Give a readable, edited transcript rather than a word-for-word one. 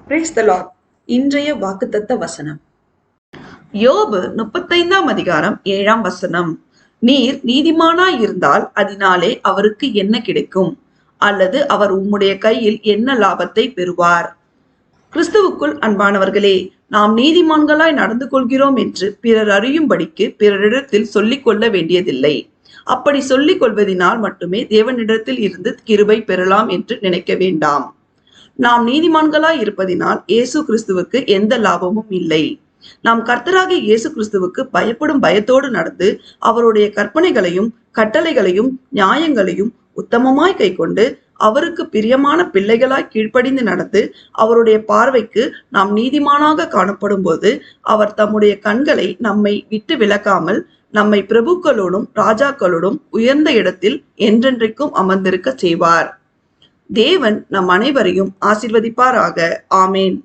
Praise the Lord. இன்றைய வாக்குத்தத்த வசனம் யோபு 35ஆம் அதிகாரம் 7ஆம் வசனம். நீர் நீதிமானாய் இருந்தால் அதனாலே அவருக்கு என்ன கிடைக்கும்? அல்லது அவர் உம்முடைய கையில் என்ன லாபத்தை பெறுவார்? கிறிஸ்துவுக்குள் அன்பானவர்களே, நாம் நீதிமான்களாய் நடந்து கொள்கிறோம் என்று பிறர் அறியும்படிக்கு பிறரிடத்தில் சொல்லிக் கொள்ள வேண்டியதில்லை. அப்படி சொல்லிக் கொள்வதனால் மட்டுமே தேவனிடத்தில் இருந்து கிருபை பெறலாம் என்று நினைக்க வேண்டாம். நாம் நீதிமான்களாய் இருப்பதினால் இயேசு கிறிஸ்துவுக்கு எந்த லாபமும் இல்லை. நாம் கர்த்தராகிய இயேசு கிறிஸ்துவுக்கு பயப்படும் பயத்தோடு நடந்து அவருடைய கற்பனைகளையும் கட்டளைகளையும் நியாயங்களையும் உத்தமமாய் கைக்கொண்டு அவருக்கு பிரியமான பிள்ளைகளாய் கீழ்ப்படிந்து நடந்து அவருடைய பார்வைக்கு நாம் நீதிமானாக காணப்படும் போது அவர் தம்முடைய கண்களை நம்மை விட்டு விலக்காமல் நம்மை பிரபுக்களோடும் ராஜாக்களோடும் உயர்ந்த இடத்தில் என்றென்றைக்கும் அமர்ந்திருக்க செய்வார். தேவன் நம் அனைவரையும் ஆசீர்வதிப்பாராக. ஆமேன்.